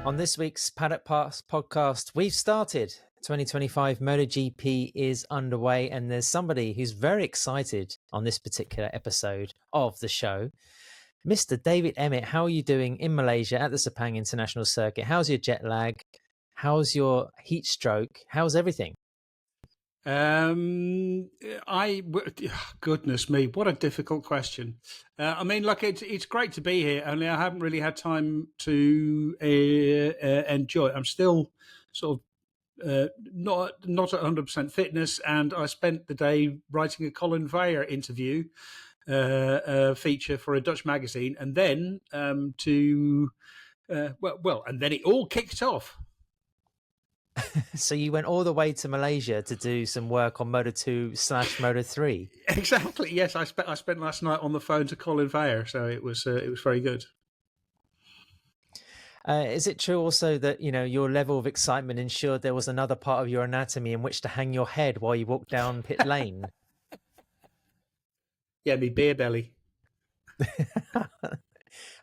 On this week's Paddock Pass podcast, we've started. 2025 MotoGP is underway, and there's somebody who's very excited on this particular episode of the show. Mr. David Emmett, how are you doing in Malaysia at the Sepang International Circuit? How's your jet lag? How's your heat stroke? How's everything? Goodness me, what a difficult question. I mean, look, it's great to be here, only I haven't really had time to enjoy it. I'm still sort of not at 100% fitness, and I spent the day writing a Colin Veyer interview feature for a Dutch magazine, and then and then it all kicked off. So you went all the way to Malaysia to do some work on Moto2/Moto3. Exactly. Yes, I spent last night on the phone to Colin Veyer, so it was very good. Is it true also that your level of excitement ensured there was another part of your anatomy in which to hang your head while you walked down pit lane? Yeah, me beer belly.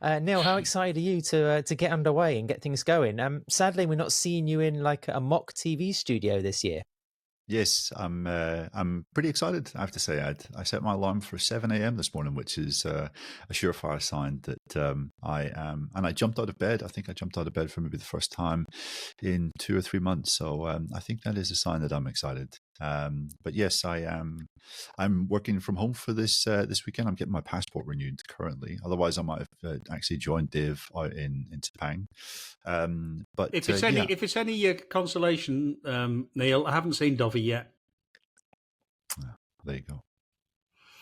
Neil, how excited are you to get underway and get things going? Sadly, we're not seeing you in like a mock TV studio this year. Yes, I'm pretty excited. I have to say, I set my alarm for 7 a.m. this morning, which is a surefire sign that I am. And I jumped out of bed. I think I jumped out of bed for maybe the first time in 2 or 3 months. So I think that is a sign that I'm excited. But yes, I am. I'm working from home for this weekend. I'm getting my passport renewed currently. Otherwise, I might have actually joined Dave out in Sepang. But if it's any consolation, Neil, I haven't seen Dovey yet. There you go.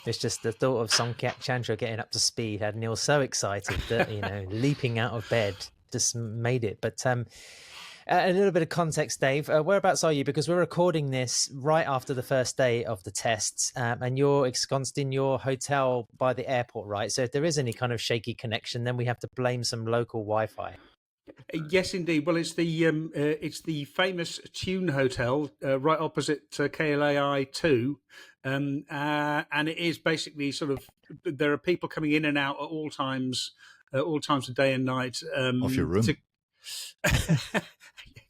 It's just the thought of Songkyak Chandra getting up to speed had Neil so excited that leaping out of bed just made it. But a little bit of context, Dave. Whereabouts are you? Because we're recording this right after the first day of the tests, and you're ensconced in your hotel by the airport, right? So if there is any kind of shaky connection, then we have to blame some local Wi-Fi. Yes, indeed. Well, it's the famous Tune Hotel right opposite KLAI 2, and it is basically sort of there are people coming in and out at all times of day and night. Off your room.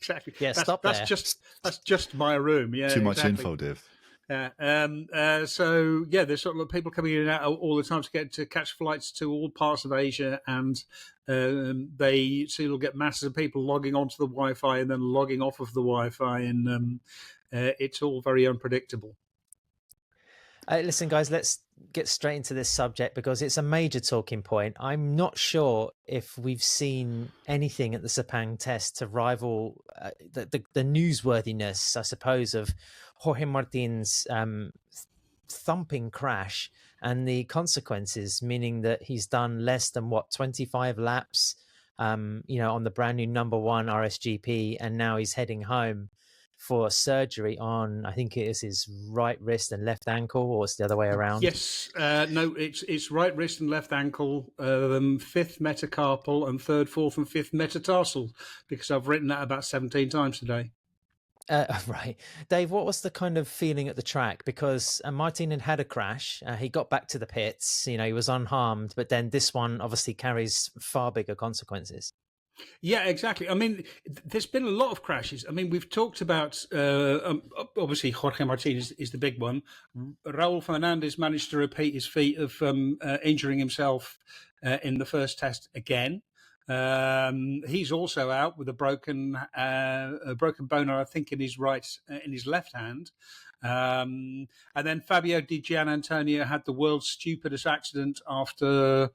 Exactly. Yeah, that's just my room. Yeah. Too much info, Dave. So yeah, there's sort of people coming in and out all the time to catch flights to all parts of Asia, and you'll get masses of people logging onto the Wi-Fi and then logging off of the Wi-Fi, and it's all very unpredictable. Listen, guys, let's get straight into this subject because it's a major talking point. I'm not sure if we've seen anything at the Sepang test to rival the newsworthiness, I suppose, of Jorge Martin's thumping crash and the consequences, meaning that he's done less than 25 laps, on the brand new number 1 RSGP, and now he's heading home for surgery on, I think it is his right wrist and left ankle, or it's the other way around. Yes, no, it's right wrist and left ankle, 5th metacarpal and 3rd, 4th and 5th metatarsal, because I've written that about 17 times today. Right. Dave, what was the kind of feeling at the track? Because Martin had a crash. He got back to the pits. He was unharmed, but then this one obviously carries far bigger consequences. Yeah, exactly. I mean, there's been a lot of crashes. I mean, we've talked about, obviously, Jorge Martin is the big one. Raul Fernandez managed to repeat his feat of injuring himself in the first test again. He's also out with a broken bone, I think, in his left hand. And then Fabio Di Gianantonio had the world's stupidest accident after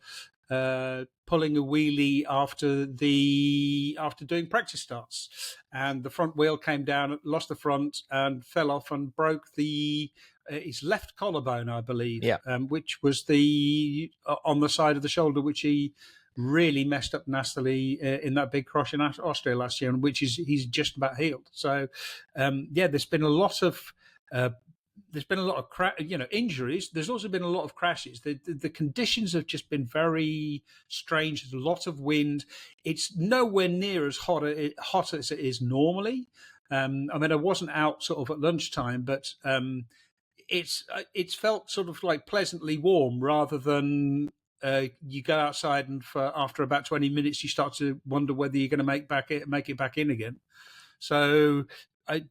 pulling a wheelie after doing practice starts, and the front wheel came down, lost the front, and fell off and broke his left collarbone, I believe. Yeah. Which was on the side of the shoulder, which he really messed up nastily in that big crash in Austria last year, and which he's just about healed. So there's been a lot of injuries. There's also been a lot of crashes. The conditions have just been very strange. There's a lot of wind. It's nowhere near as hot as it is normally. I mean, I wasn't out sort of at lunchtime, but it's felt sort of like pleasantly warm rather than you go outside, and after about 20 minutes, you start to wonder whether you're going to make it back in again. So, I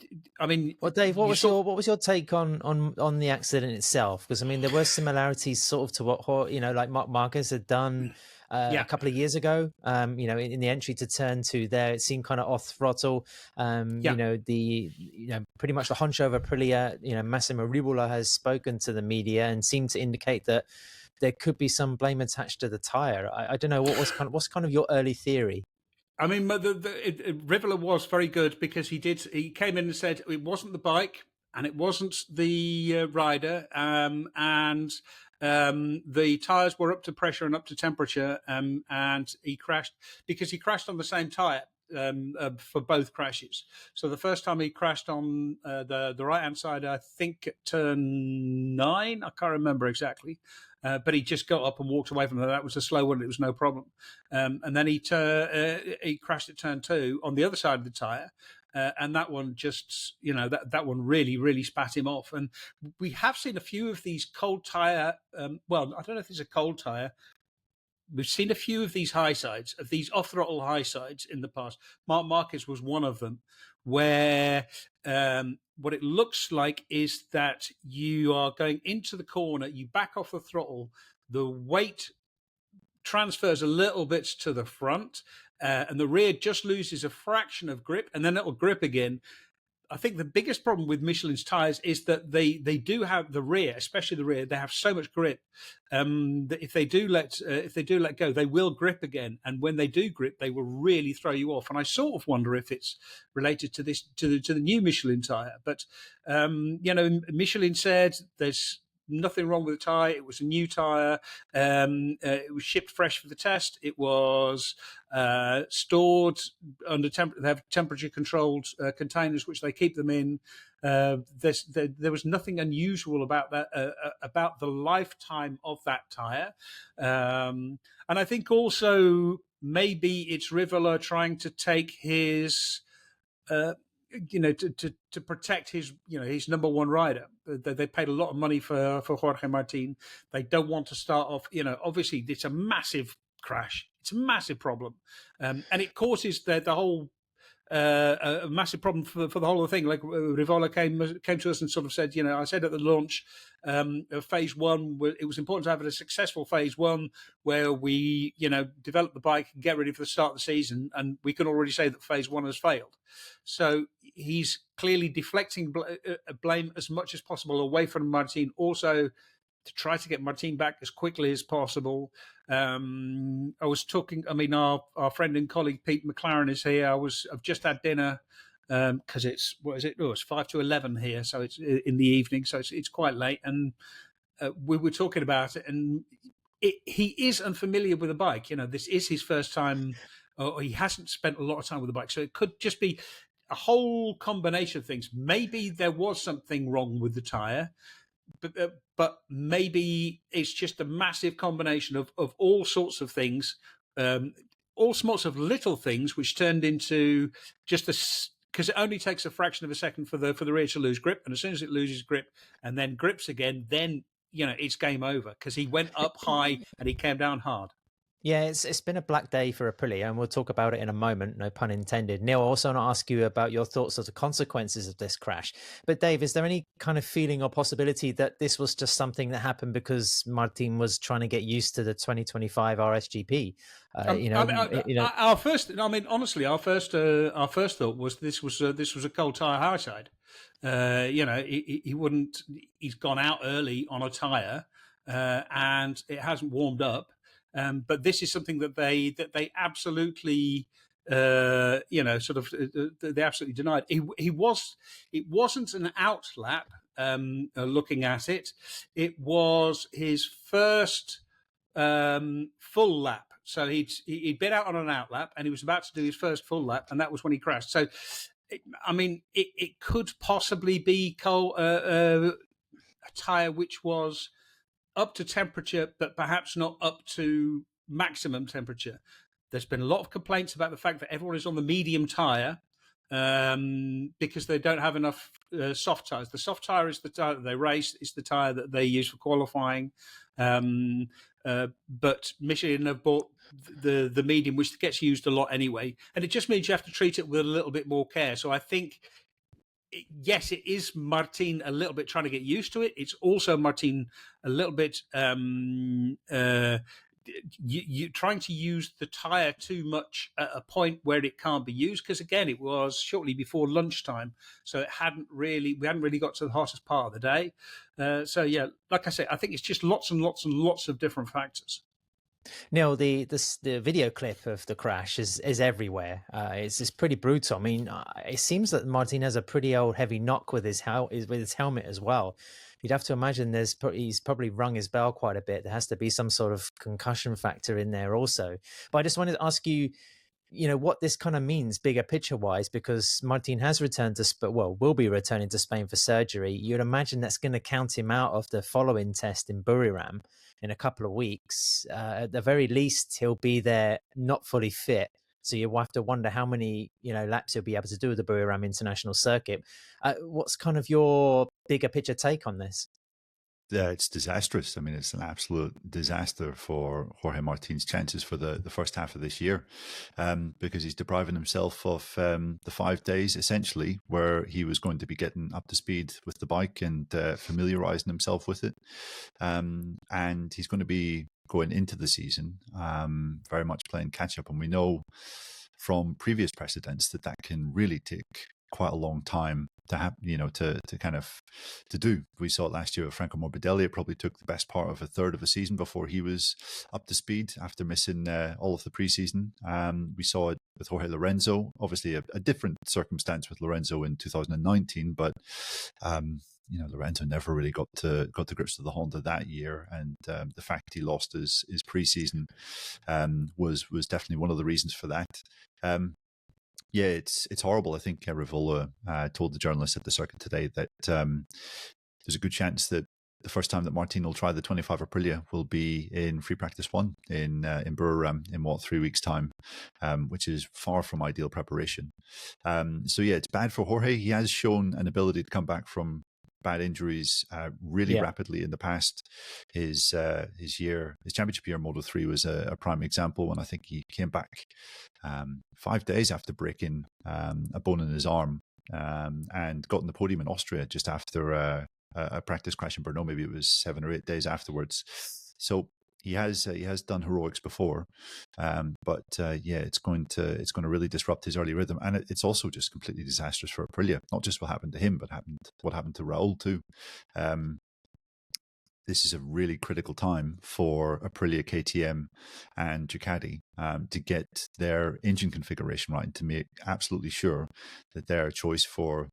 mean, well, Dave, what was your take on the accident itself? Because I mean, there were similarities sort of to what like Marc Marquez had done a couple of years ago. In the entry to turn 2, there it seemed kind of off throttle. Pretty much the honcho of Aprilia, Massimo Rivola has spoken to the media and seemed to indicate that there could be some blame attached to the tire. I don't know what's kind of your early theory. I mean, Rivola was very good because he came in and said it wasn't the bike and it wasn't the rider, and the tyres were up to pressure and up to temperature, and he crashed on the same tyre for both crashes. So the first time he crashed on the right-hand side, I think at turn 9, I can't remember exactly. But he just got up and walked away from that. That was a slow one. It was no problem. And then he crashed at turn 2 on the other side of the tyre. And that one just, that one really, really spat him off. And we have seen a few of these cold tyre. Well, I don't know if it's a cold tyre. We've seen a few of these high sides, of these off-throttle high sides in the past. Marc Marquez was one of them, where what it looks like is that you are going into the corner, you back off the throttle, the weight transfers a little bit to the front, and the rear just loses a fraction of grip, and then it'll grip again. I think the biggest problem with Michelin's tyres is that they do have the rear, especially the rear. They have so much grip that if they do let go, they will grip again. And when they do grip, they will really throw you off. And I sort of wonder if it's related to this to the new Michelin tyre. But Michelin said there's nothing wrong with the tyre. It was a new tyre. It was shipped fresh for the test. It was stored under they have temperature controlled containers which they keep them in. There was nothing unusual about that, about the lifetime of that tyre. And I think also maybe it's Rivola trying to take his to protect his number one rider. They paid a lot of money for Jorge Martin. They don't want to start off. Obviously it's a massive crash. It's a massive problem, and it causes the whole a massive problem for the whole of the thing. Like Rivola came to us and sort of said, I said at the launch of phase 1, it was important to have a successful phase 1 where we, develop the bike and get ready for the start of the season. And we can already say that phase 1 has failed. So he's clearly deflecting blame as much as possible away from Martin, also to try to get Martin back as quickly as possible. I was talking, our friend and colleague Pete McLaren is here. I've just had dinner because it's 5 to 11 here, so it's in the evening, so it's quite late, and we were talking about it, and he is unfamiliar with the bike. This is his first time, or he hasn't spent a lot of time with the bike, so it could just be a whole combination of things. Maybe there was something wrong with the tyre, but maybe it's just a massive combination of all sorts of things, all sorts of little things, which turned into just because it only takes a fraction of a second for the rear to lose grip, and as soon as it loses grip and then grips again, then it's game over, because he went up high and he came down hard. Yeah, it's been a black day for Aprilia, and we'll talk about it in a moment, no pun intended. Neil, I also want to ask you about your thoughts of the consequences of this crash. But Dave, is there any kind of feeling or possibility that this was just something that happened because Martin was trying to get used to the 2025 RSGP? Our first thought was this was a cold tyre high side. He wouldn't. He's gone out early on a tyre, and it hasn't warmed up. But this is something that they absolutely, they absolutely denied. It wasn't an out lap. Looking at it, it was his first full lap. So he'd been out on an out lap, and he was about to do his first full lap, and that was when he crashed. So, it could possibly be a tyre which was up to temperature, but perhaps not up to maximum temperature. There's been a lot of complaints about the fact that everyone is on the medium tyre, because they don't have enough soft tyres. The soft tyre is the tyre that they race. It's the tyre that they use for qualifying. But Michelin have bought the medium, which gets used a lot anyway. And it just means you have to treat it with a little bit more care. So I think, yes, it is Martin a little bit trying to get used to it. It's also Martin a little bit you trying to use the tyre too much at a point where it can't be used, because again, it was shortly before lunchtime, so we hadn't really got to the hottest part of the day. So yeah, like I say, I think it's just lots and lots and lots of different factors. Neil, the video clip of the crash is everywhere. It's pretty brutal. I mean, it seems that Martin has a pretty old heavy knock with his helmet as well. You'd have to imagine he's probably rung his bell quite a bit. There has to be some sort of concussion factor in there also. But I just wanted to ask you, what this kind of means bigger picture wise, because Martin has returned will be returning to Spain for surgery. You'd imagine that's going to count him out of the following test in Buriram in a couple of weeks. At the very least, he'll be there not fully fit. So you have to wonder how many, laps he'll be able to do with the Buriram International Circuit. What's kind of your bigger picture take on this? Yeah, it's disastrous. I mean, it's an absolute disaster for Jorge Martin's chances for the first half of this year, because he's depriving himself of the 5 days, essentially, where he was going to be getting up to speed with the bike and familiarizing himself with it. And he's going to be going into the season very much playing catch up. And we know from previous precedents that can really take quite a long time to have, to do. We saw it last year with Franco Morbidelli. It probably took the best part of a third of a season before he was up to speed after missing all of the preseason. We saw it with Jorge Lorenzo, obviously a different circumstance with Lorenzo in 2019, but Lorenzo never really got to grips with the Honda that year, and the fact he lost his preseason was definitely one of the reasons for that. Yeah, it's horrible. I think Rivola told the journalist at the circuit today that there's a good chance that the first time that Martin will try the 25 Aprilia will be in Free Practice 1 in Buriram in 3 weeks' time, which is far from ideal preparation. So yeah, it's bad for Jorge. He has shown an ability to come back from bad injuries really rapidly in the past. His championship year in Moto3 was a prime example, when I think he came back 5 days after breaking a bone in his arm and got on the podium in Austria just after a practice crash in Brno. Maybe it was 7 or 8 days afterwards. So he has done heroics before, but it's going to really disrupt his early rhythm, and it's also just completely disastrous for Aprilia. Not just what happened to him, but what happened to Raul too. This is a really critical time for Aprilia, KTM, and Ducati to get their engine configuration right, and to make absolutely sure that their choice for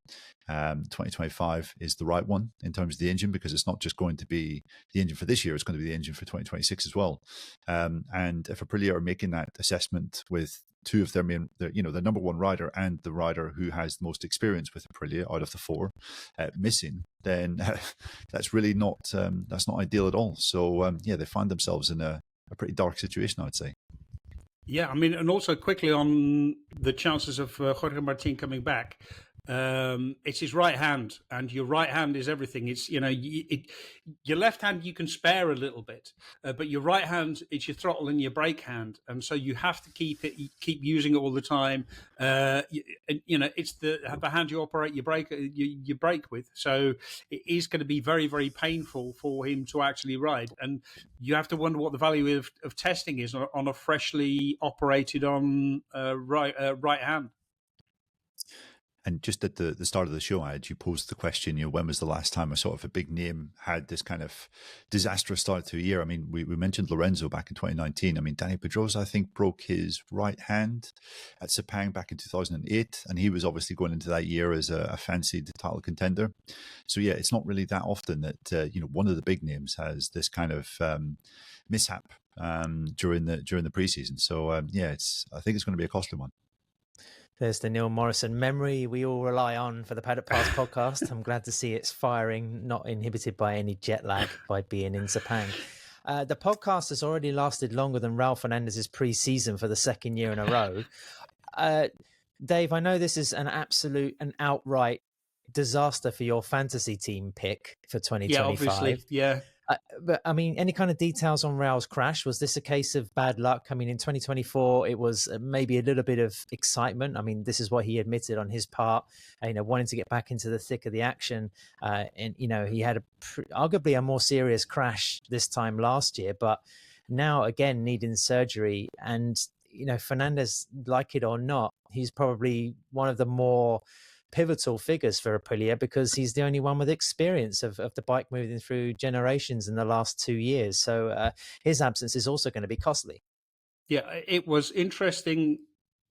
2025 is the right one in terms of the engine, because it's not just going to be the engine for this year, it's going to be the engine for 2026 as well. And if Aprilia are making that assessment with two of their the number one rider and the rider who has the most experience with Aprilia out of the four missing, then that's really not ideal at all. So they find themselves in a pretty dark situation, I would say. Yeah, I mean, and also quickly on the chances of Jorge Martin coming back. It's his right hand, and your right hand is everything. It's your left hand you can spare a little bit, but your right hand, it's your throttle and your brake hand, and so you have to keep using it all the time. It's the hand you operate your brake with. So it is going to be very, very painful for him to actually ride, and you have to wonder what the value of testing is on a freshly operated on right hand. And just at the start of the show, you posed the question, when was the last time a sort of a big name had this kind of disastrous start to a year? I mean, we mentioned Lorenzo back in 2019. I mean, Danny Pedrosa, I think, broke his right hand at Sepang back in 2008. And he was obviously going into that year as a fancied title contender. So, yeah, it's not really that often that, one of the big names has this kind of mishap during the preseason. So, I think it's going to be a costly one. There's the Neil Morrison memory we all rely on for the Paddock Pass podcast. I'm glad to see it's firing, not inhibited by any jet lag by being in Sepang. The podcast has already lasted longer than Raul Fernandez's pre-season for the second year in a row. Dave, I know this is an outright disaster for your fantasy team pick for 2025. Yeah, obviously, yeah. But I mean, any kind of details on Raul's crash? Was this a case of bad luck? I mean, in 2024, it was maybe a little bit of excitement. I mean, this is what he admitted on his part, wanting to get back into the thick of the action. And, he had arguably a more serious crash this time last year, but now again, needing surgery. And, Fernandez, like it or not, he's probably one of the more pivotal figures for Aprilia because he's the only one with experience of the bike moving through generations in the last 2 years. So his absence is also going to be costly. Yeah, it was interesting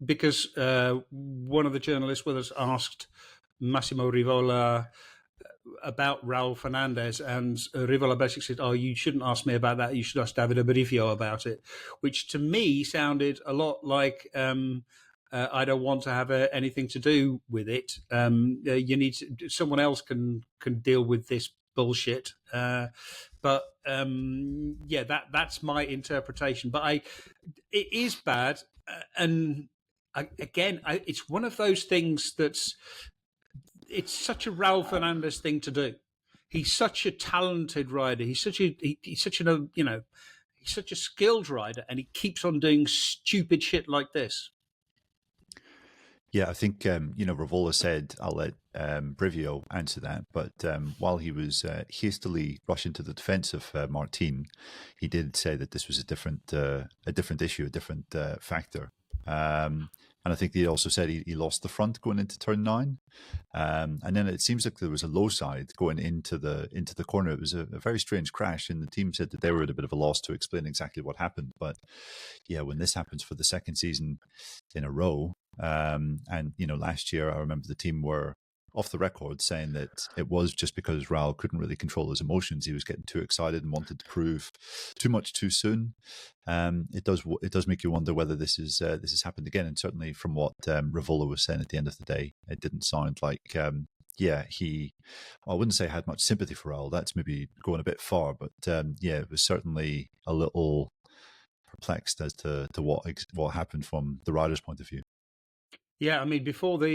because one of the journalists with us asked Massimo Rivola about Raul Fernandez, and Rivola basically said, "Oh, you shouldn't ask me about that. You should ask Davide Brivio about it," which to me sounded a lot like I don't want to have anything to do with it. You need someone else can deal with this bullshit. But that's my interpretation. But it is bad, and it's one of those things it's such a Raul Fernandez thing to do. He's such a talented rider. He's such a skilled rider, and he keeps on doing stupid shit like this. Yeah, I think, Rivola said, I'll let Brivio answer that, but while he was hastily rushing to the defense of Martin, he did say that this was a different issue, a different factor. And I think he also said he lost the front going into turn 9. And then it seems like there was a low side going into the corner. It was a very strange crash, and the team said that they were at a bit of a loss to explain exactly what happened. But yeah, when this happens for the second season in a row, and last year I remember the team were off the record saying that it was just because Raul couldn't really control his emotions. He was getting too excited and wanted to prove too much too soon. It does make you wonder whether this has happened again. And certainly from what Rivola was saying at the end of the day, it didn't sound like I wouldn't say had much sympathy for Raul. That's maybe going a bit far, but it was certainly a little perplexed as to what happened from the rider's point of view. Yeah, I mean, before the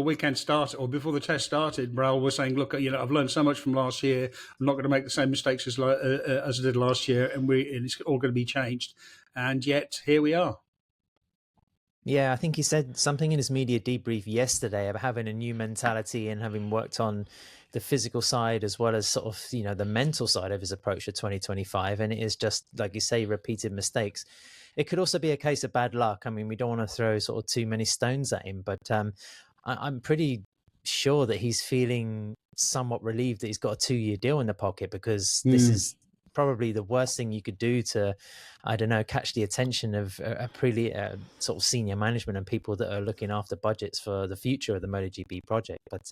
weekend started, or before the test started, Raul was saying, "Look, I've learned so much from last year. I'm not going to make the same mistakes as I did last year, and it's all going to be changed." And yet, here we are. Yeah, I think he said something in his media debrief yesterday about having a new mentality and having worked on the physical side as well as sort of, the mental side of his approach to 2025. And it is just, like you say, repeated mistakes. It could also be a case of bad luck. I mean, we don't want to throw sort of too many stones at him, but I'm pretty sure that he's feeling somewhat relieved that he's got a 2-year deal in the pocket, because this is probably the worst thing you could do to, I don't know, catch the attention of Aprilia sort of senior management and people that are looking after budgets for the future of the MotoGP project. But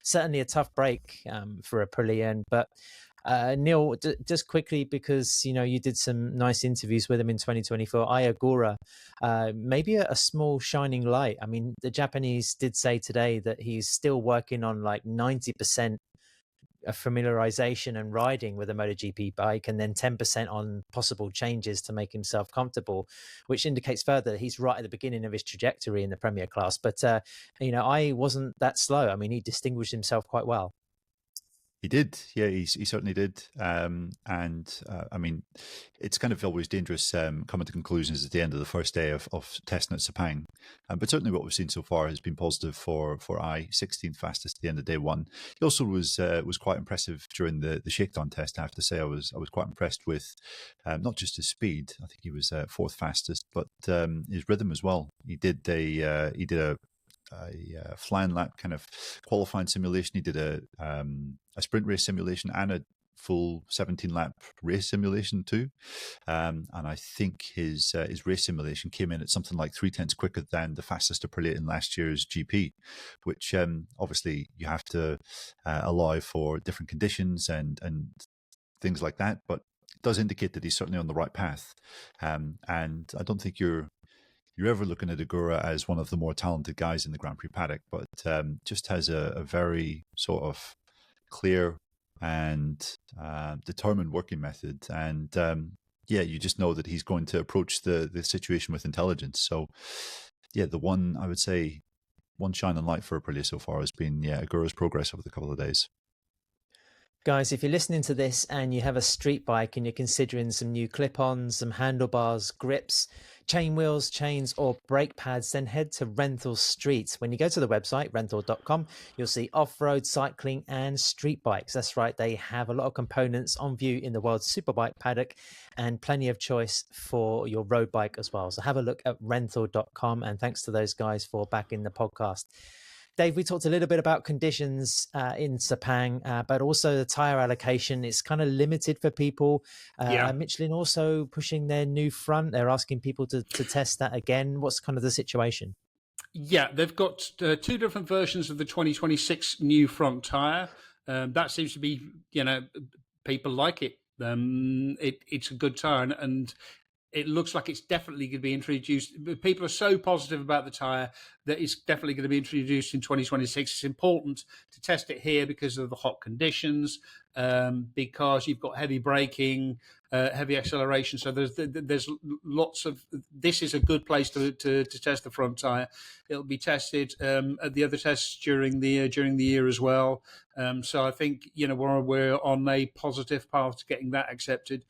certainly a tough break for Aprilia. But Neil, just quickly, because you did some nice interviews with him in 2024, Ayagura, maybe a small shining light. I mean, the Japanese did say today that he's still working on like 90% familiarization and riding with a MotoGP bike, and then 10% on possible changes to make himself comfortable, which indicates further that he's right at the beginning of his trajectory in the Premier class. But I wasn't that slow. I mean, he distinguished himself quite well. He did, yeah, he certainly did. I mean, it's kind of always dangerous coming to conclusions at the end of the first day of testing at Sepang. But certainly what we've seen so far has been positive for 16th fastest at the end of day 1. He also was quite impressive during the shakedown test. I have to say, I was quite impressed with not just his speed. I think he was 4th fastest, but his rhythm as well. He did a flying lap kind of qualifying simulation. He did a sprint race simulation and a full 17-lap race simulation too. And I think his race simulation came in at something like 0.3 quicker than the fastest Aprilia in last year's GP, which obviously you have to allow for different conditions and things like that, but it does indicate that he's certainly on the right path. And I don't think you're ever looking at Agura as one of the more talented guys in the Grand Prix paddock, but just has a very sort of clear and determined working method. And you just know that he's going to approach the situation with intelligence. So the one, I would say, one shining light for Aprilia so far has been Agura's progress over the couple of days. Guys, if you're listening to this and you have a street bike and you're considering some new clip-ons, some handlebars, grips, chain wheels, chains, or brake pads, then head to Renthal Street. When you go to the website, renthal.com, you'll see off-road, cycling, and street bikes. That's right, they have a lot of components on view in the World Superbike paddock and plenty of choice for your road bike as well. So have a look at renthal.com, and thanks to those guys for backing the podcast. Dave, we talked a little bit about conditions in Sepang, but also the tyre allocation. It's kind of limited for people. Michelin also pushing their new front. They're asking people to test that again. What's kind of the situation? Yeah, they've got two different versions of the 2026 new front tyre. That seems to be, people like it. It's a good tyre, and it looks like it's definitely going to be introduced. People are so positive about the tyre that it's definitely going to be introduced in 2026. It's important to test it here because of the hot conditions, because you've got heavy braking, heavy acceleration. So there's lots of. This is a good place to test the front tyre. It'll be tested at the other tests during the year as well. So I think we're on a positive path to getting that accepted.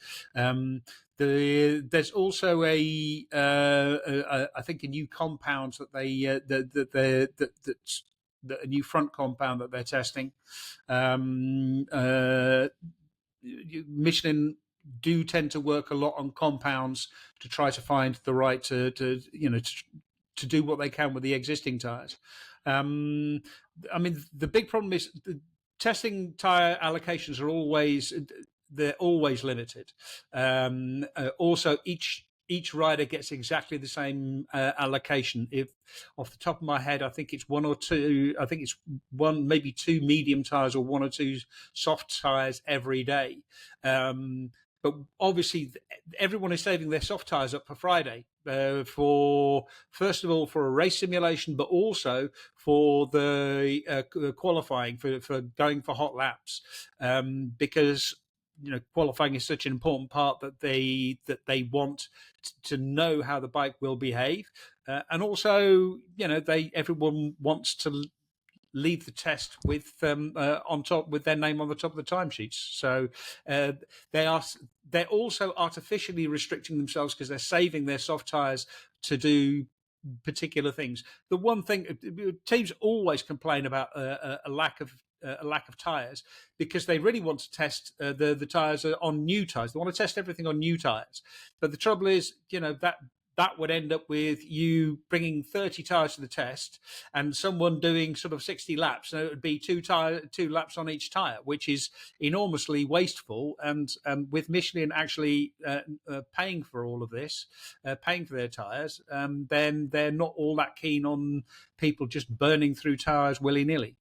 There's also I think a new compound that a new front compound that they're testing. Michelin do tend to work a lot on compounds to try to find the right to do what they can with the existing tires. I mean, the big problem is testing tire allocations are always limited. Also, each rider gets exactly the same allocation. If off the top of my head, I think it's one or two. I think it's one, maybe two medium tires or one or two soft tires every day. But obviously, everyone is saving their soft tires up for Friday. First of all, for a race simulation, but also for the qualifying for going for hot laps, because qualifying is such an important part that they want to know how the bike will behave, and also everyone wants to leave the test with on top with their name on the top of the timesheets. So they're also artificially restricting themselves because they're saving their soft tires to do particular things. The one thing teams always complain about a lack of tires because they really want to test the tires on new tires. They want to test everything on new tires, but the trouble is, that would end up with you bringing 30 tires to the test and someone doing sort of 60 laps. So it would be two laps on each tire, which is enormously wasteful. And with Michelin actually paying for all of this, paying for their tires, then they're not all that keen on people just burning through tires willy-nilly.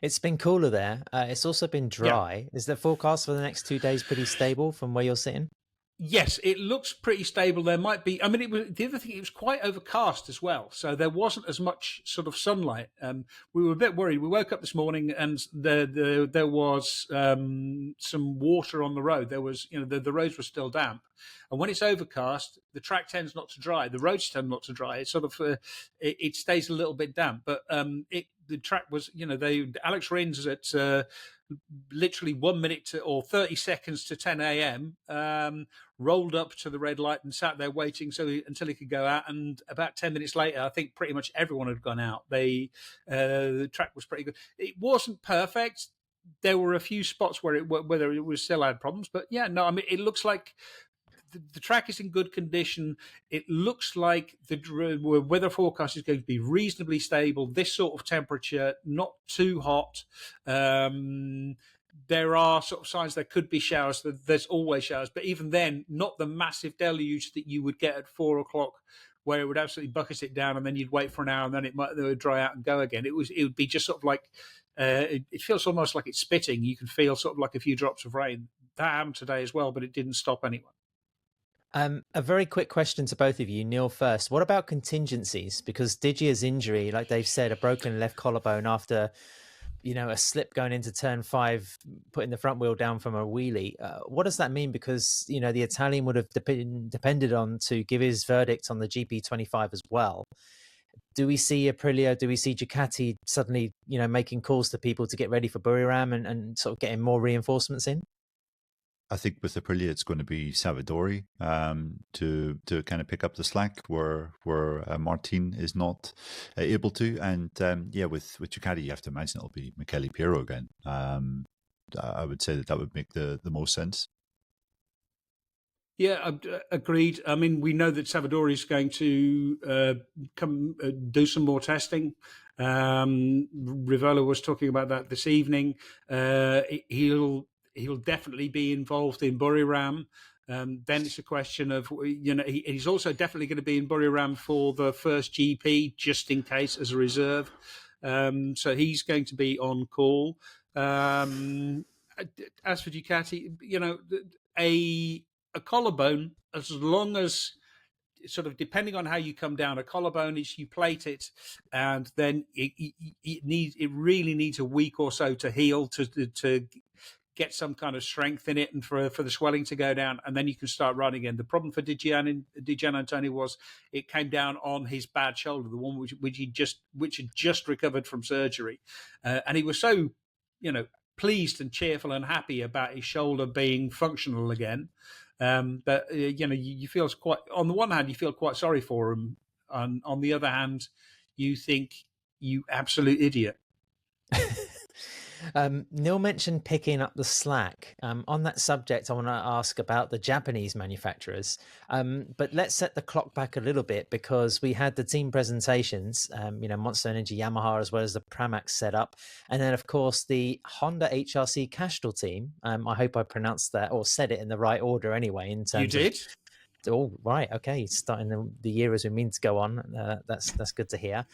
It's been cooler there. It's also been dry. Yeah. Is the forecast for the next 2 days pretty stable from where you're sitting? Yes, it looks pretty stable. There might be. I mean, the other thing, it was quite overcast as well, so there wasn't as much sort of sunlight. We were a bit worried. We woke up this morning and there was some water on the road. There was, the roads were still damp, and when it's overcast, the track tends not to dry. The roads tend not to dry. It sort of it stays a little bit damp, but the track was, Alex Rins at literally 1 minute or 30 seconds to 10 a.m. Rolled up to the red light and sat there waiting until he could go out. And about 10 minutes later, I think pretty much everyone had gone out. The track was pretty good. It wasn't perfect. There were a few spots where it was still had problems, but it looks like the track is in good condition. It looks like the weather forecast is going to be reasonably stable. This sort of temperature, not too hot. There are sort of signs there could be showers. There's always showers, but even then, not the massive deluge that you would get at 4 o'clock, where it would absolutely bucket it down, and then you'd wait for an hour, and then it would dry out and go again. It would be just sort of like it feels almost like it's spitting. You can feel sort of like a few drops of rain. That happened today as well, but it didn't stop anyone. A very quick question to both of you. Neil first. What about contingencies? Because Digia's injury, like Dave said, a broken left collarbone after a slip going into turn 5, putting the front wheel down from a wheelie. What does that mean? Because, the Italian would have depended on to give his verdict on the GP25 as well. Do we see Aprilia, do we see Ducati suddenly, making calls to people to get ready for Buriram and sort of getting more reinforcements in? I think with Aprilia, it's going to be Savadori to kind of pick up the slack where Martin is not able to. And with Ducati, you have to imagine it'll be Michele Piero again. I would say that would make the most sense. Yeah, agreed. I mean, we know that Savadori is going to come do some more testing. Rivola was talking about that this evening. He'll definitely be involved in Buriram. Then it's a question of, he's also definitely going to be in Buriram for the first GP, just in case, as a reserve. So he's going to be on call. As for Ducati, a collarbone, as long as, sort of depending on how you come down, a collarbone is you plate it, and then it really needs a week or so to heal, to get some kind of strength in it, and for the swelling to go down, and then you can start running again. The problem for Di Giannantonio was it came down on his bad shoulder, the one which had just recovered from surgery, and he was so pleased and cheerful and happy about his shoulder being functional again. But you feel quite, on the one hand, you feel quite sorry for him. On the other hand, you think, you absolute idiot. Neil mentioned picking up the slack. On that subject, I want to ask about the Japanese manufacturers. But let's set the clock back a little bit, because we had the team presentations, Monster Energy, Yamaha, as well as the Pramac setup. And then, of course, the Honda HRC Castrol team. I hope I pronounced that or said it in the right order anyway. In terms you did? Oh, right. Okay. Starting the year as we mean to go on. That's good to hear.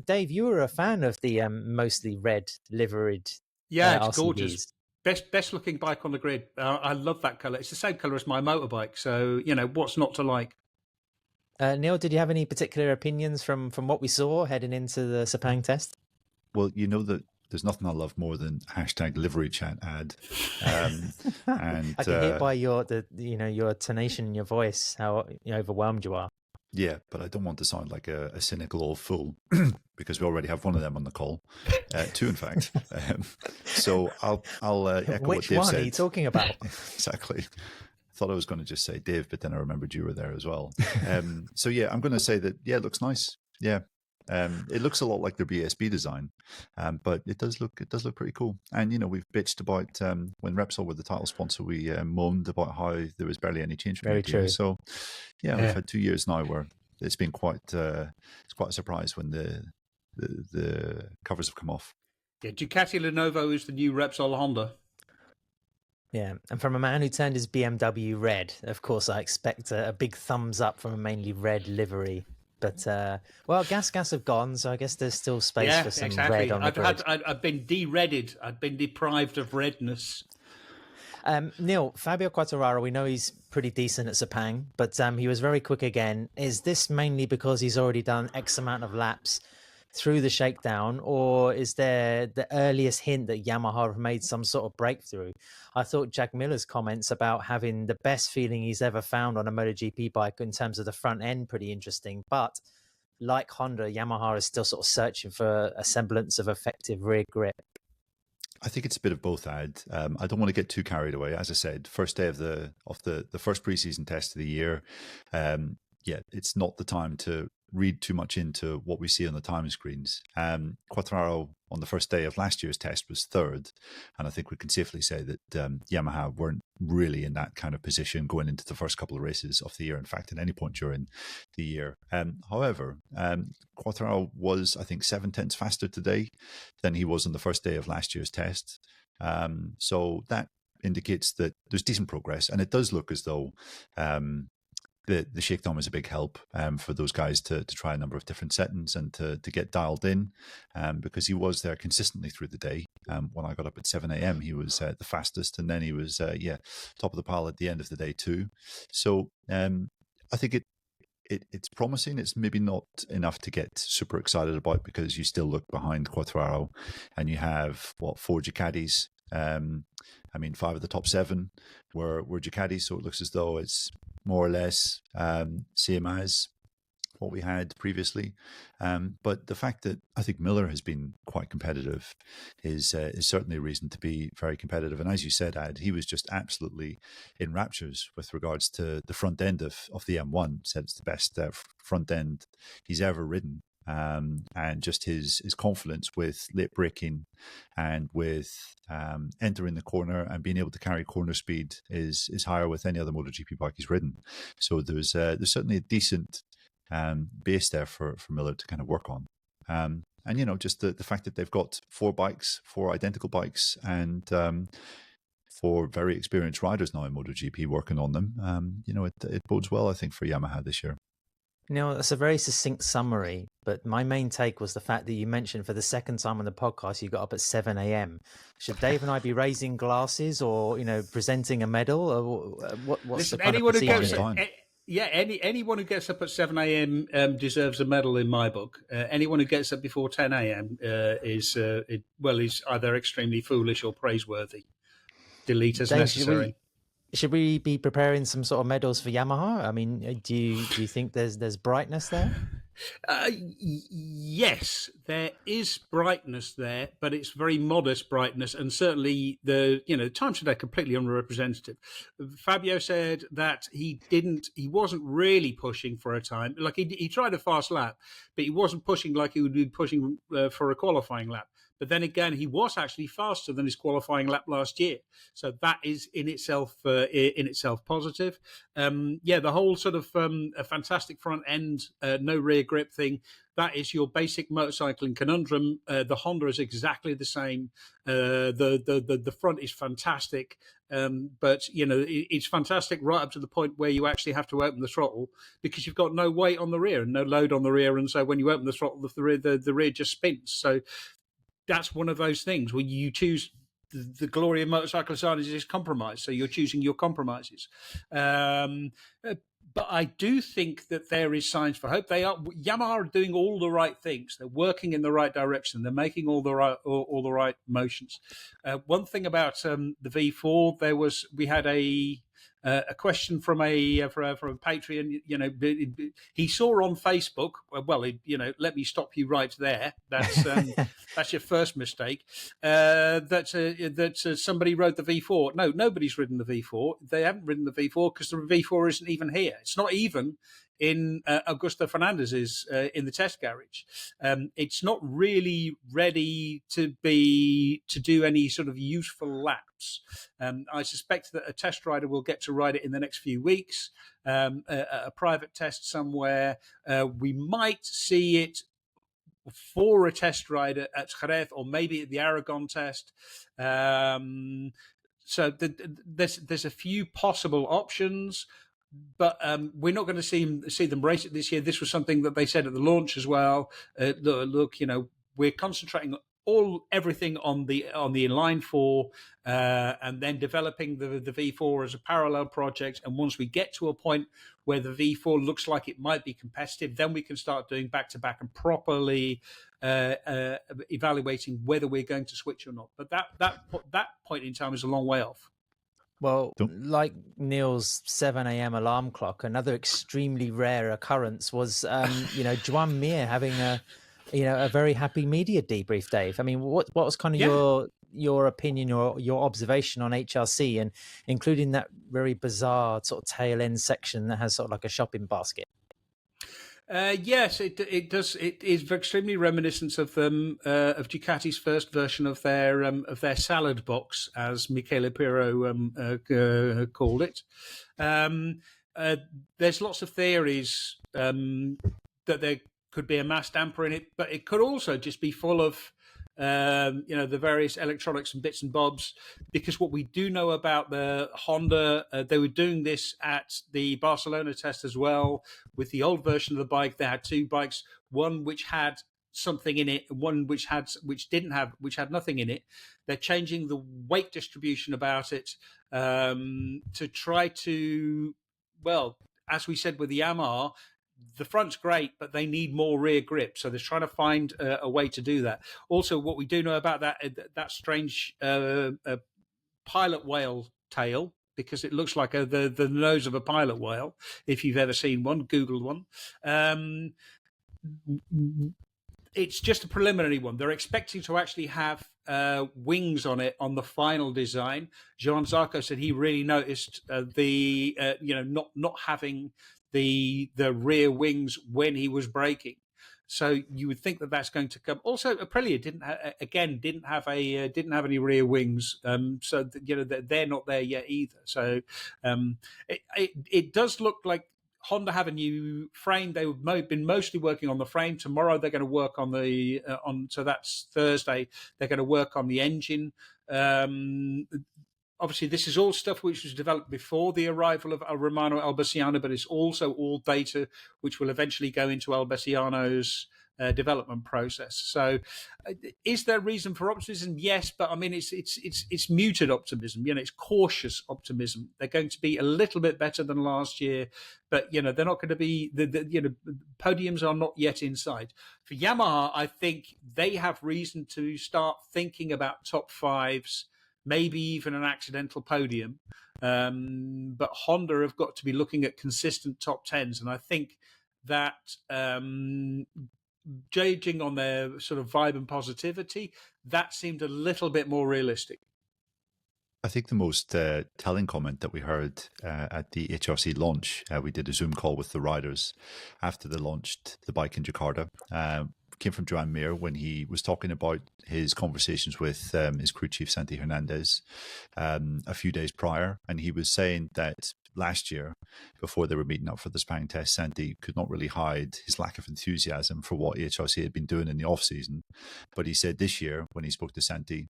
Dave, you were a fan of the mostly red liveried Yeah, it's RCBs. gorgeous. Best looking bike on the grid. I love that colour. It's the same colour as my motorbike. So, what's not to like? Neil, did you have any particular opinions from what we saw heading into the Sepang test? Well, that there's nothing I love more than #livery chat ad. And I can hear by your tonation in your voice how overwhelmed you are. Yeah, but I don't want to sound like a cynical old fool, because we already have one of them on the call, two in fact. So I'll echo what Dave said. Which one are you talking about? Exactly. I thought I was going to just say Dave, but then I remembered you were there as well. So yeah, I'm going to say that, yeah, it looks nice. Yeah. It looks a lot like their BSB design, but it does look pretty cool. And we've bitched about when Repsol were the title sponsor, we moaned about how there was barely any change. Very true. So yeah, we've had 2 years now where it's been quite a surprise when the covers have come off. Yeah, Ducati Lenovo is the new Repsol Honda. Yeah, and from a man who turned his BMW red, of course, I expect a big thumbs up from a mainly red livery. But, gas have gone, so I guess there's still space for some red on the grid. I've been de-redded. I've been deprived of redness. Neil, Fabio Quartararo, we know he's pretty decent at Sepang, but he was very quick again. Is this mainly because he's already done X amount of laps through the shakedown, or is there the earliest hint that Yamaha have made some sort of breakthrough? I thought Jack Miller's comments about having the best feeling he's ever found on a MotoGP bike in terms of the front end pretty interesting, but like Honda, Yamaha is still sort of searching for a semblance of effective rear grip. I think it's a bit of both, Ad. I don't want to get too carried away. As I said, first day of the first preseason test of the year. It's not the time to read too much into what we see on the time screens. Quartararo on the first day of last year's test was third, and I think we can safely say that Yamaha weren't really in that kind of position going into the first couple of races of the year. In fact, at any point during the year. However, Quartararo was, I think, 7/10 faster today than he was on the first day of last year's test. So that indicates that there's decent progress, and it does look as though the shakedown was a big help for those guys to try a number of different settings and to get dialed in, because he was there consistently through the day. When I got up at 7 a.m., he was the fastest, and then he was top of the pile at the end of the day too. So I think it's promising. It's maybe not enough to get super excited about, because you still look behind Quartararo and you have, four Ducatis. I mean, 5 of the top 7 were Ducatis, so it looks as though it's more or less same as what we had previously. But the fact that I think Miller has been quite competitive is certainly a reason to be very competitive. And as you said, Ad, he was just absolutely in raptures with regards to the front end of the M1. Said it's the best front end he's ever ridden. And just his confidence with late braking and with entering the corner and being able to carry corner speed is higher with any other MotoGP bike he's ridden. So there's certainly a decent base there for Miller to kind of work on. And, just the fact that they've got 4 identical bikes, and 4 very experienced riders now in MotoGP working on them, it bodes well, I think, for Yamaha this year. That's a very succinct summary, but my main take was the fact that you mentioned for the second time on the podcast you got up at 7 a.m. Should Dave and I be raising glasses or, presenting a medal? Or what's the kind of procedure? Anyone who gets up at 7 a.m. Deserves a medal in my book. Anyone who gets up before 10 a.m. is either extremely foolish or praiseworthy. Delete as necessary. Should we be preparing some sort of medals for Yamaha? I mean, do you think there's brightness there? Yes, there is brightness there, but it's very modest brightness, and certainly the times today are completely unrepresentative. Fabio said that he wasn't really pushing for a time. Like he tried a fast lap, but he wasn't pushing like he would be pushing for a qualifying lap. But then again, he was actually faster than his qualifying lap last year. So that is in itself positive. The whole sort of a fantastic front end, no rear grip thing, that is your basic motorcycling conundrum. The Honda is exactly the same. The front is fantastic, but it's fantastic right up to the point where you actually have to open the throttle because you've got no weight on the rear and no load on the rear, and so when you open the throttle, the rear just spins. So that's one of those things where you choose the glory of motorcycle design is compromise. So you're choosing your compromises. But I do think that there is signs for hope. Yamaha are doing all the right things. They're working in the right direction. They're making all the right motions. One thing about the V4, we had a question from a Patreon. He saw on Facebook. Well, let me stop you right there. That's that's your first mistake. That somebody rode the V4. No, nobody's ridden the V4. They haven't ridden the V4 because the V4 isn't even here. It's not even in Augusto Fernandez's in the test garage. It's not really ready to do any sort of useful laps. I suspect that a test rider will get to ride it in the next few weeks, a private test somewhere. We might see it for a test rider at Jerez or maybe at the Aragon test. So there's a few possible options. But we're not going to see them race it this year. This was something that they said at the launch as well. Look, we're concentrating everything on the inline 4, and then developing the V4 as a parallel project. And once we get to a point where the V4 looks like it might be competitive, then we can start doing back-to-back and properly evaluating whether we're going to switch or not. But that point in time is a long way off. Well, like Neil's 7 a.m. alarm clock, another extremely rare occurrence was, Joan Mir having a very happy media debrief, Dave. I mean, what was kind of your opinion or your observation on HRC, and including that very bizarre sort of tail end section that has sort of like a shopping basket? Yes, it does. It is extremely reminiscent of Ducati's first version of their salad box, as Michele Pirro called it. There's lots of theories that there could be a mass damper in it, but it could also just be full of the various electronics and bits and bobs, because what we do know about the Honda, they were doing this at the Barcelona test as well. With the old version of the bike, they had 2 bikes, one which had something in it, and one which had nothing in it. They're changing the weight distribution about it to try to, well, as we said with the Yamaha, the front's great, but they need more rear grip. So they're trying to find a way to do that. Also, what we do know about that strange pilot whale tail, because it looks like the nose of a pilot whale. If you've ever seen one, Google one. It's just a preliminary one. They're expecting to actually have wings on it on the final design. Joan Zarco said he really noticed not having the rear wings when he was braking. So you would think that that's going to come. Also, Aprilia didn't have any rear wings, so they're not there yet either. So it does look like Honda have a new frame. They've been mostly working on the frame. Tomorrow they're going to work on so that's Thursday. They're going to work on the engine. Obviously, this is all stuff which was developed before the arrival of Romano Albesiano, but it's also all data which will eventually go into Albesiano's development process. So, is there reason for optimism? Yes, but I mean it's muted optimism. It's cautious optimism. They're going to be a little bit better than last year, but they're not going to be podiums are not yet in sight. For Yamaha, I think they have reason to start thinking about top fives, maybe even an accidental podium. But Honda have got to be looking at consistent top tens, and I think that judging on their sort of vibe and positivity, that seemed a little bit more realistic. I think the most telling comment that we heard at the HRC launch, we did a Zoom call with the riders after they launched the bike in Jakarta, came from Joan Mir when he was talking about his conversations with his crew chief, Santi Hernandez, a few days prior. And he was saying that last year, before they were meeting up for the Sepang test, Santi could not really hide his lack of enthusiasm for what HRC had been doing in the off-season. But he said this year, when he spoke to Santi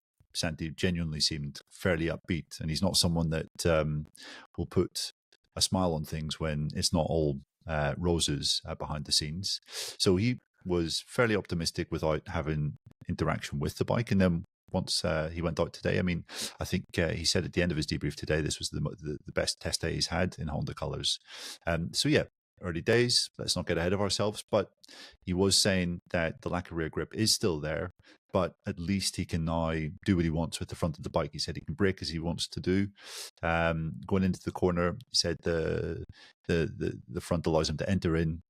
genuinely seemed fairly upbeat, and he's not someone that will put a smile on things when it's not all roses behind the scenes. So he was fairly optimistic without having interaction with the bike. And then once he went out today, I mean, I think he said at the end of his debrief today, this was the best test day he's had in Honda colours. So yeah, early days, let's not get ahead of ourselves. But he was saying that the lack of rear grip is still there, but at least he can now do what he wants with the front of the bike. He said he can brake as he wants to do. Going into the corner, he said the front allows him to enter in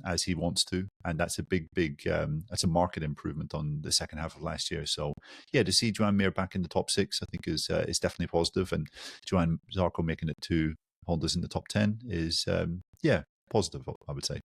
as he wants to, and that's a big that's a market improvement on the second half of last year. So yeah, to see Joan Mir back in the top six, I think is definitely positive, and Joan Zarco making it to Hondas in the top 10 is positive, I would say.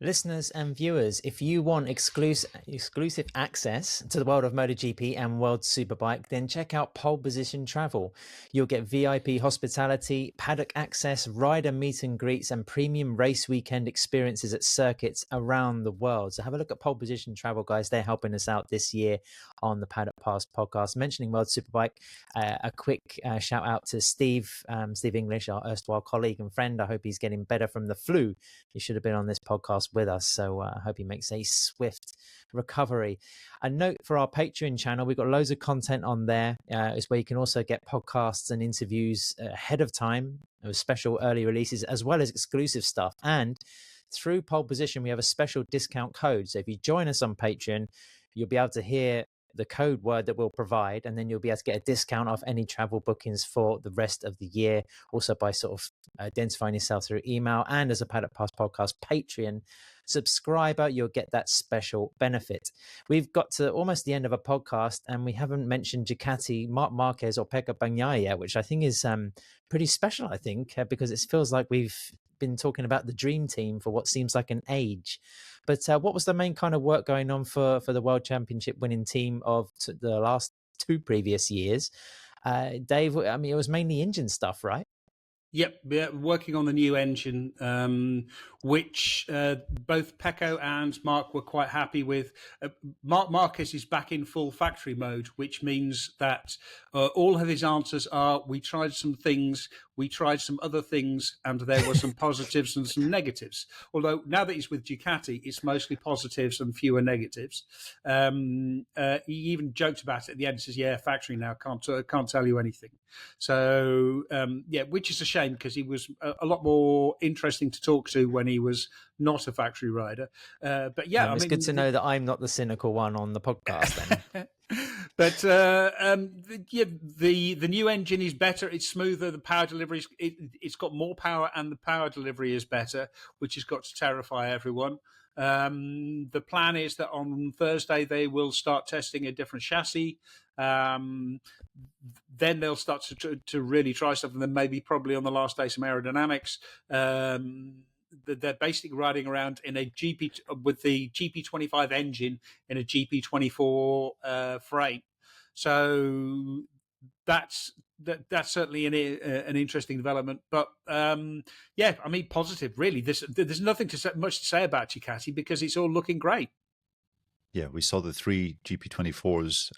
Listeners and viewers, if you want exclusive access to the world of MotoGP and World Superbike, then check out Pole Position Travel. You'll get VIP hospitality, paddock access, rider meet and greets, and premium race weekend experiences at circuits around the world. So have a look at Pole Position Travel, guys. They're helping us out this year on the Paddock Pass podcast. Mentioning World Superbike, a quick shout out to Steve English, our erstwhile colleague and friend. I hope he's getting better from the flu. He should have been on this podcast with us, so I hope he makes a swift recovery. A note for our Patreon channel, we've got loads of content on there. It's where you can also get podcasts and interviews ahead of time, special early releases, as well as exclusive stuff. And through Pole Position, we have a special discount code. So if you join us on Patreon, you'll be able to hear the code word that we'll provide, and then you'll be able to get a discount off any travel bookings for the rest of the year, also by sort of identifying yourself through email. And as a Paddock Pass podcast Patreon subscriber, you'll get that special benefit. We've got to almost the end of a podcast, and we haven't mentioned Ducati, Marc Marquez or Pecco Bagnaia yet, which I think is pretty special, I think, because it feels like we've been talking about the dream team for what seems like an age. But what was the main kind of work going on for the World Championship winning team of the last two previous years? Dave, I mean, it was mainly engine stuff, right? Yep, working on the new engine, which both Pecco and Mark were quite happy with. Marcus is back in full factory mode, which means that all of his answers are, we tried some things, we tried some other things, and there were some positives and some negatives. Although now that he's with Ducati, it's mostly positives and fewer negatives. He even joked about it at the end. He says, yeah, factory now, can't tell you anything. So, which is a shame, shame because he was a lot more interesting to talk to when he was not a factory rider. But yeah, it's good to know that I'm not the cynical one on the podcast then. But the new engine is better. It's smoother. The power delivery it's got more power, and the power delivery is better, which has got to terrify everyone. The plan is that on Thursday they will start testing a different chassis. Then they'll start to really try stuff, and then maybe probably on the last day some aerodynamics. They're basically riding around in a GP with the GP25 engine in a GP24 frame. So that's certainly an interesting development. But yeah, I mean, positive really. There's nothing much to say about Ducati because it's all looking great. Yeah, we saw the 3 GP24s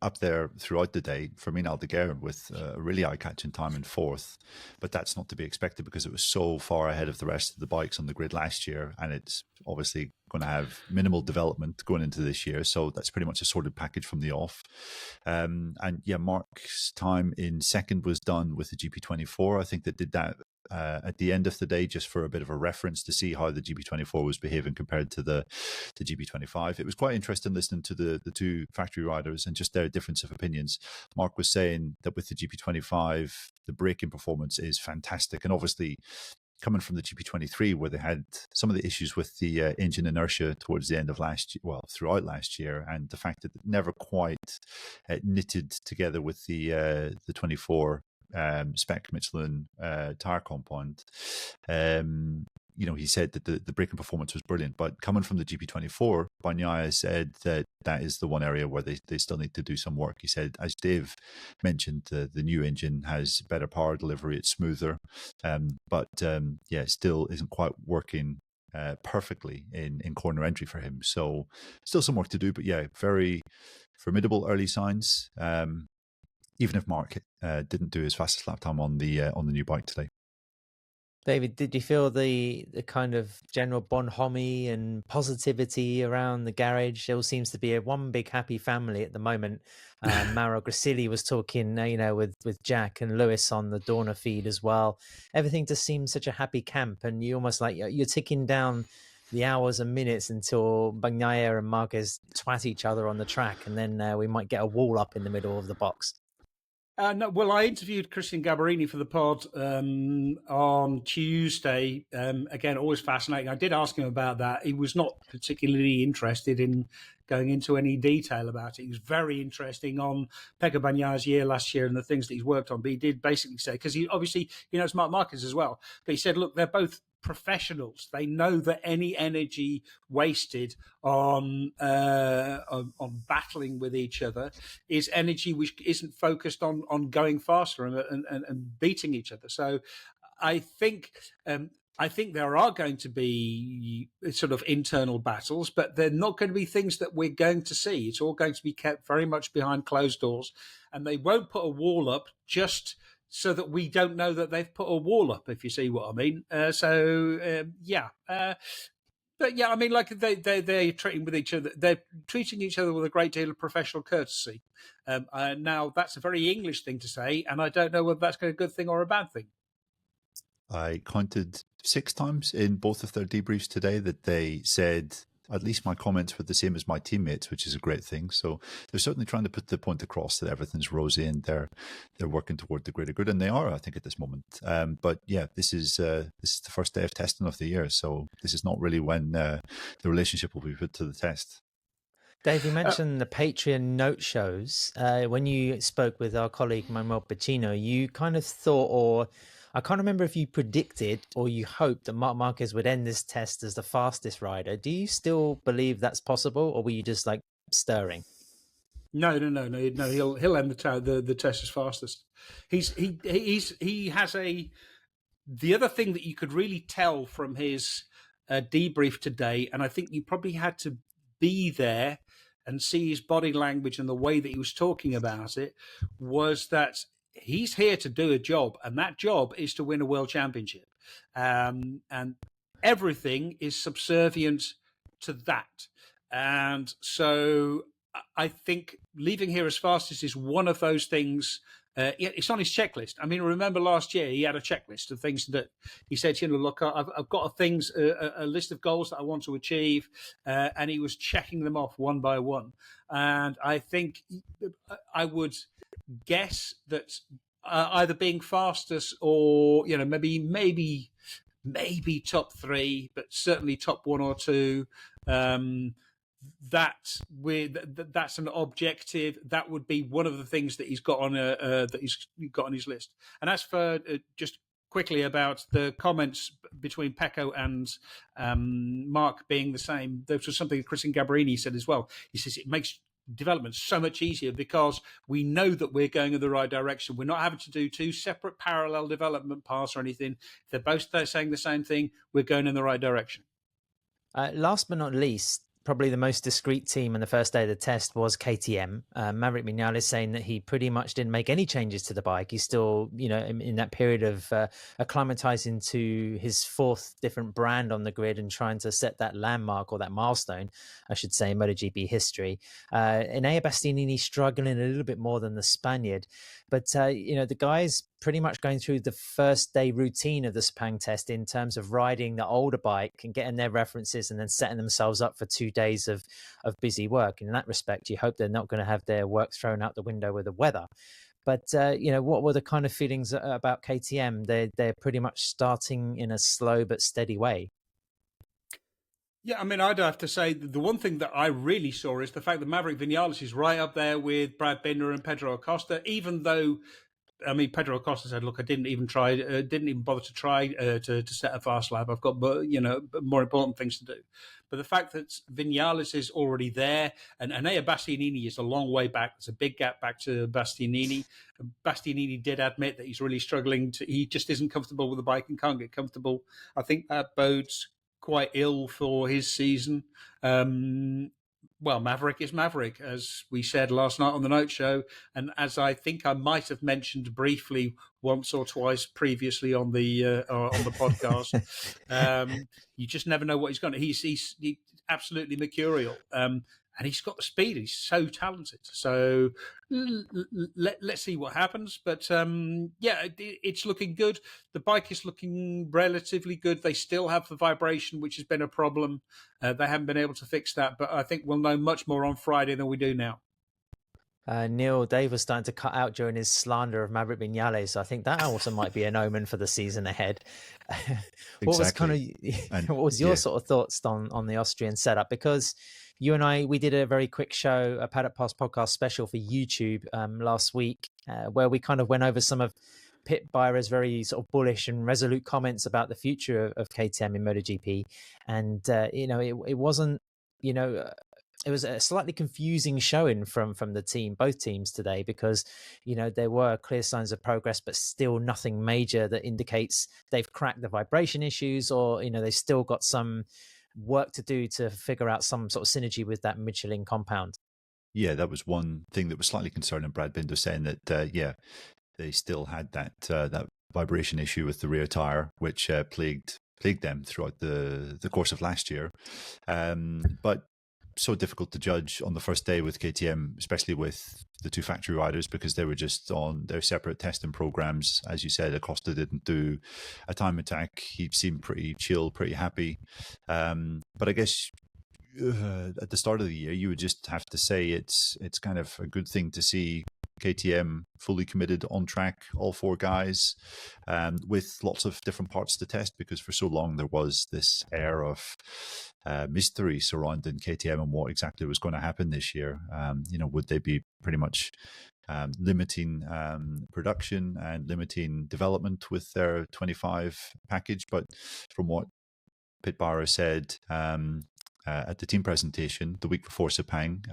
up there throughout the day. Fermin Aldeguer with a really eye-catching time in 4th, but that's not to be expected because it was so far ahead of the rest of the bikes on the grid last year, and it's obviously going to have minimal development going into this year. So that's pretty much a sorted package from the off. And yeah, Mark's time in 2nd was done with the GP24. I think they did that at the end of the day, just for a bit of a reference to see how the GP24 was behaving compared to the GP25. It was quite interesting listening to the two factory riders and just their difference of opinions. Mark was saying that with the GP25, the braking performance is fantastic. And obviously, coming from the GP23, where they had some of the issues with the engine inertia towards the end of last year, well, throughout last year, and the fact that it never quite knitted together with the 24 spec Michelin tire compound. You know, he said that the braking performance was brilliant, but coming from the GP24, Bagnaia said that that is the one area where they still need to do some work. He said, as Dave mentioned, the new engine has better power delivery, it's smoother, but yeah, it still isn't quite working perfectly in corner entry for him. So still some work to do, but yeah, very formidable early signs. Even if Mark didn't do his fastest lap time on the new bike today. David, did you feel the kind of general bonhomie and positivity around the garage? It all seems to be one big happy family at the moment. Mauro Gracilli was talking, with Jack and Lewis on the Dorna feed as well. Everything just seems such a happy camp, and you almost like you're ticking down the hours and minutes until Bagnaia and Marquez twat each other on the track, and then we might get a wall up in the middle of the box. No, well, I interviewed Christian Gabarini for the pod on Tuesday. Again, always fascinating. I did ask him about that. He was not particularly interested in going into any detail about it. He was very interesting on Pecco Bagnaia's year last year and the things that he's worked on. But he did basically say, because he obviously knows Marc Marquez as well, but he said, look, they're both professionals. They know that any energy wasted on battling with each other is energy which isn't focused on going faster and beating each other. So I think there are going to be sort of internal battles, but they're not going to be things that we're going to see. It's all going to be kept very much behind closed doors, and they won't put a wall up just so that we don't know that they've put a wall up, if you see what I mean. Yeah. But yeah, I mean, like they're treating with each other. They're treating each other with a great deal of professional courtesy. Now, that's a very English thing to say, and I don't know whether that's a good thing or a bad thing. I counted 6 times in both of their debriefs today that they said at least my comments were the same as my teammates, which is a great thing. So they're certainly trying to put the point across that everything's rosy and they're working toward the greater good, and they are, I think, at this moment. But yeah, this is the first day of testing of the year, so this is not really when the relationship will be put to the test. Dave, you mentioned the Patreon note shows. When you spoke with our colleague Manuel Pacino, you kind of thought, or I can't remember if you predicted or you hoped that Marc Marquez would end this test as the fastest rider. Do you still believe that's possible, or were you just like stirring? No. He'll end the test as fastest. He has the other thing that you could really tell from his debrief today, and I think you probably had to be there and see his body language and the way that he was talking about it, was that he's here to do a job, and that job is to win a world championship. And everything is subservient to that. And so I think leaving here as fastest is one of those things it's on his checklist. I mean, remember last year he had a checklist of things that he said, look, I've got a list of goals that I want to achieve, and he was checking them off one by one. And I think I would guess that either being fastest or maybe top 3, but certainly top 1 or 2. That's an objective. That would be one of the things that he's got on his list. And as for just quickly about the comments between Pecco and Mark being the same, this was something Christian Gabrini said as well. He says it makes development so much easier because we know that we're going in the right direction. We're not having to do 2 separate parallel development paths or anything. If they're saying the same thing, we're going in the right direction. Last but not least, probably the most discreet team on the first day of the test was KTM. Maverick Vinales saying that he pretty much didn't make any changes to the bike. He's still, in that period of acclimatizing to his 4th different brand on the grid and trying to set that landmark or that milestone, I should say, in MotoGP history. Enea Bastianini struggling a little bit more than the Spaniard. But, the guys pretty much going through the first day routine of the Sepang test in terms of riding the older bike and getting their references and then setting themselves up for 2 days of busy work. In that respect, you hope they're not going to have their work thrown out the window with the weather. But, what were the kind of feelings about KTM? They're pretty much starting in a slow but steady way. Yeah, I mean, I'd have to say the one thing that I really saw is the fact that Maverick Vinales is right up there with Brad Binder and Pedro Acosta, even though, I mean, Pedro Acosta said, look, I didn't even bother to try to set a fast lap. I've got, more important things to do. But the fact that Vinales is already there and Enea Bastianini is a long way back. There's a big gap back to Bastianini. Bastianini did admit that he's really struggling. He just isn't comfortable with the bike and can't get comfortable. I think that bodes quite ill for his season. Well, Maverick is Maverick, as we said last night on the Note Show, and as I think I might have mentioned briefly once or twice previously on the podcast. You just never know what he's going to. He's absolutely mercurial, and he's got the speed. He's so talented. So let's see what happens. But it's looking good. The bike is looking relatively good. They still have the vibration, which has been a problem. They haven't been able to fix that. But I think we'll know much more on Friday than we do now. Neil, Dave was starting to cut out during his slander of Maverick Vinales. So I think that also might be an omen for the season ahead. What was your sort of thoughts on the Austrian setup? Because you and I, we did a very quick show, a Paddock Pass podcast special for YouTube last week, where we kind of went over some of Pit Byra's very sort of bullish and resolute comments about the future of KTM in MotoGP. And, it wasn't, it was a slightly confusing showing from the team, both teams today, because, there were clear signs of progress, but still nothing major that indicates they've cracked the vibration issues or, they've still got some work to do to figure out some sort of synergy with that Michelin compound. Yeah, that was one thing that was slightly concerning. Brad Binder saying that, they still had that vibration issue with the rear tire, which plagued them throughout the course of last year. But so difficult to judge on the first day with KTM, especially with the 2 factory riders, because they were just on their separate testing programs. As you said, Acosta didn't do a time attack. He seemed pretty chill, pretty happy. But I guess at the start of the year, you would just have to say it's kind of a good thing to see KTM fully committed on track, all 4 guys, with lots of different parts to test, because for so long there was this air of mystery surrounding KTM and what exactly was going to happen this year. Would they be pretty much limiting production and limiting development with their 25 package? But from what Pit Byra said at the team presentation the week before Sepang,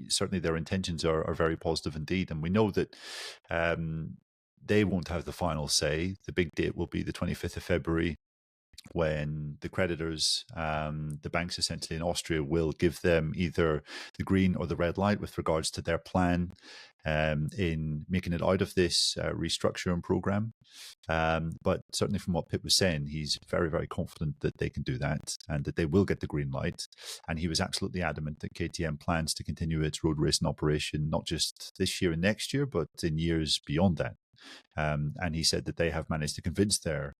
certainly their intentions are very positive indeed. And we know that they won't have the final say. The big date will be the 25th of February when the creditors, the banks essentially in Austria, will give them either the green or the red light with regards to their plan in making it out of this restructuring program. But certainly from what Pip was saying, he's very, very confident that they can do that and that they will get the green light. And he was absolutely adamant that KTM plans to continue its road racing operation, not just this year and next year, but in years beyond that. And he said that they have managed to convince their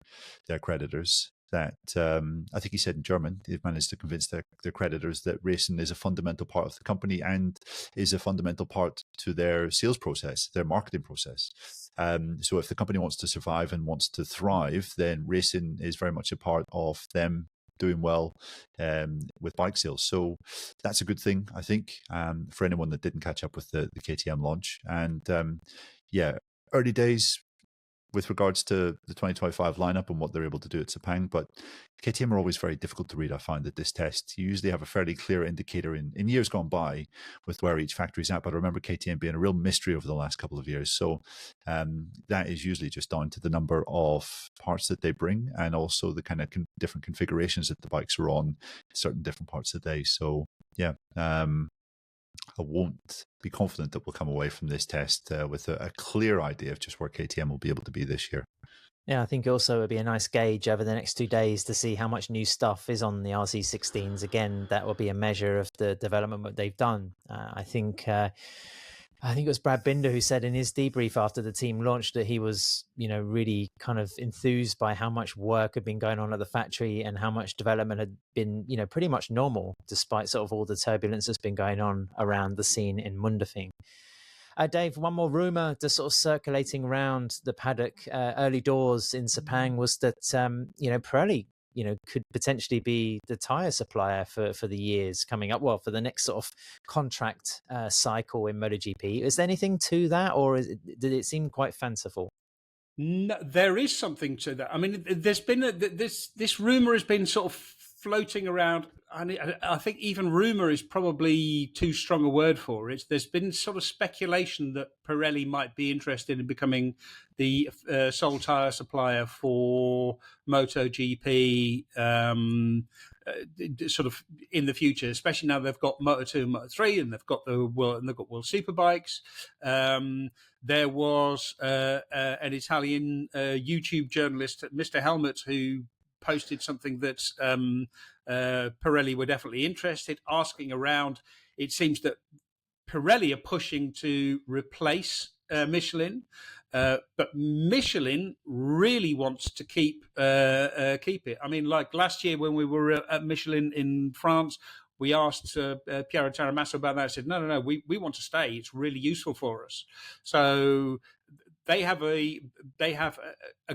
creditors that, I think he said in German, they've managed to convince their creditors that racing is a fundamental part of the company and is a fundamental part to their sales process, their marketing process. So if the company wants to survive and wants to thrive, then racing is very much a part of them doing well with bike sales. So that's a good thing, I think, for anyone that didn't catch up with the KTM launch. And yeah, early days with regards to the 2025 lineup and what they're able to do at Sepang, but KTM are always very difficult to read. I find at this test, you usually have a fairly clear indicator in years gone by with where each factory's at, but I remember KTM being a real mystery over the last couple of years. So that is usually just down to the number of parts that they bring and also the kind of different configurations that the bikes are on certain different parts of the day. So yeah, I won't be confident that we'll come away from this test with a clear idea of just where KTM will be able to be this year. Yeah, I think also it'll be a nice gauge over the next 2 days to see how much new stuff is on the RC16s. Again, that will be a measure of the development that they've done. I think it was Brad Binder who said in his debrief after the team launched that he was, really kind of enthused by how much work had been going on at the factory and how much development had been, pretty much normal despite sort of all the turbulence that's been going on around the scene in Mundafing. Dave, one more rumor just sort of circulating around the paddock early doors in Sepang was that, Pirelli, could potentially be the tyre supplier for the years coming up. Well, for the next sort of contract cycle in MotoGP. Is there anything to that, or did it seem quite fanciful? No, there is something to that. I mean, there's been this rumor has been sort of floating around. I think even rumor is probably too strong a word for it. There's been sort of speculation that Pirelli might be interested in becoming the sole tyre supplier for MotoGP, sort of in the future, especially now they've got Moto2 and Moto3, and they've got World Superbikes. There was an Italian YouTube journalist, Mr. Helmut, who posted something that Pirelli were definitely interested, asking around. It seems that Pirelli are pushing to replace Michelin, but Michelin really wants to keep it. I mean, like last year when we were at Michelin in France, we asked Piero Taramasso about that. I said, no, we want to stay. It's really useful for us. So they have a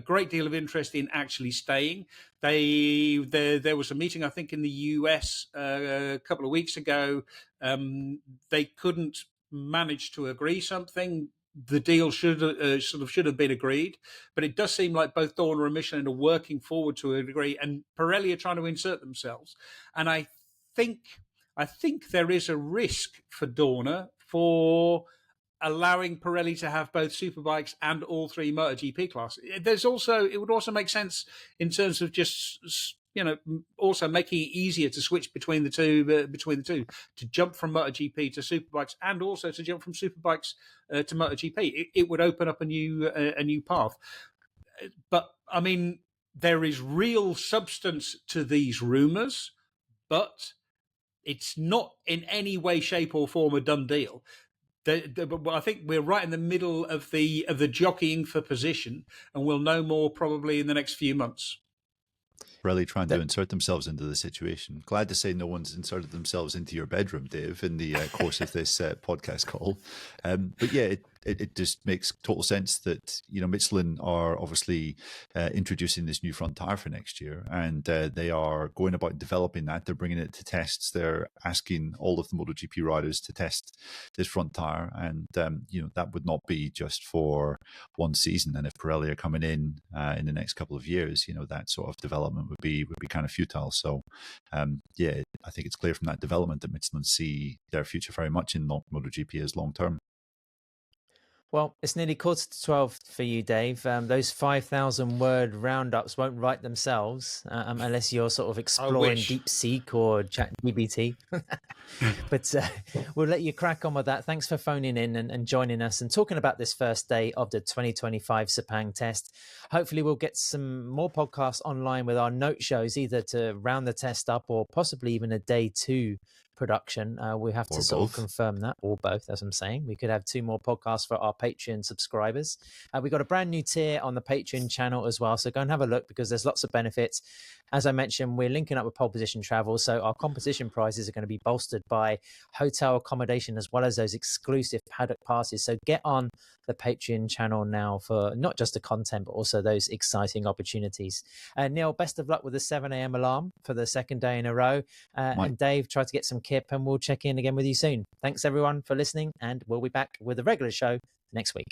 great deal of interest in actually staying. There was a meeting, I think, in the US a couple of weeks ago. They couldn't manage to agree something. The deal should have been agreed, but it does seem like both Dorna and Michelin are working forward to a degree, and Pirelli are trying to insert themselves. And I think there is a risk for Dorna for allowing Pirelli to have both superbikes and all three MotoGP classes. It would also make sense in terms of just, also making it easier to switch between the two, to jump from MotoGP to superbikes, and also to jump from superbikes to MotoGP. It would open up a new path. But I mean, there is real substance to these rumors, but it's not in any way, shape, or form a done deal. I think we're right in the middle of the jockeying for position, and we'll know more probably in the next few months. Really trying to insert themselves into the situation. Glad to say no one's inserted themselves into your bedroom, Dave, in the course of this podcast call. But yeah, it just makes total sense that, Michelin are obviously introducing this new front tire for next year, and they are going about developing that. They're bringing it to tests. They're asking all of the MotoGP riders to test this front tire, and that would not be just for one season. And if Pirelli are coming in the next couple of years, that sort of development would be kind of futile. So yeah, I think it's clear from that development that Michelin see their future very much in MotoGP as long term. Well, it's nearly 11:45 for you, Dave. Those 5,000-word roundups won't write themselves unless you're sort of exploring DeepSeek or ChatGPT. But we'll let you crack on with that. Thanks for phoning in and joining us and talking about this first day of the 2025 Sepang test. Hopefully, we'll get some more podcasts online with our note shows, either to round the test up or possibly even a day 2 production. We have to sort of confirm that, or both, as I'm saying. We could have 2 more podcasts for our Patreon subscribers. We've got a brand new tier on the Patreon channel as well, so go and have a look because there's lots of benefits. As I mentioned, we're linking up with Pole Position Travel, so our competition prizes are going to be bolstered by hotel accommodation as well as those exclusive paddock passes. So get on the Patreon channel now for not just the content, but also those exciting opportunities. Neil, best of luck with the 7 a.m. alarm for the second day in a row. And Dave, try to get some kip and we'll check in again with you soon. Thanks everyone for listening, and we'll be back with a regular show next week.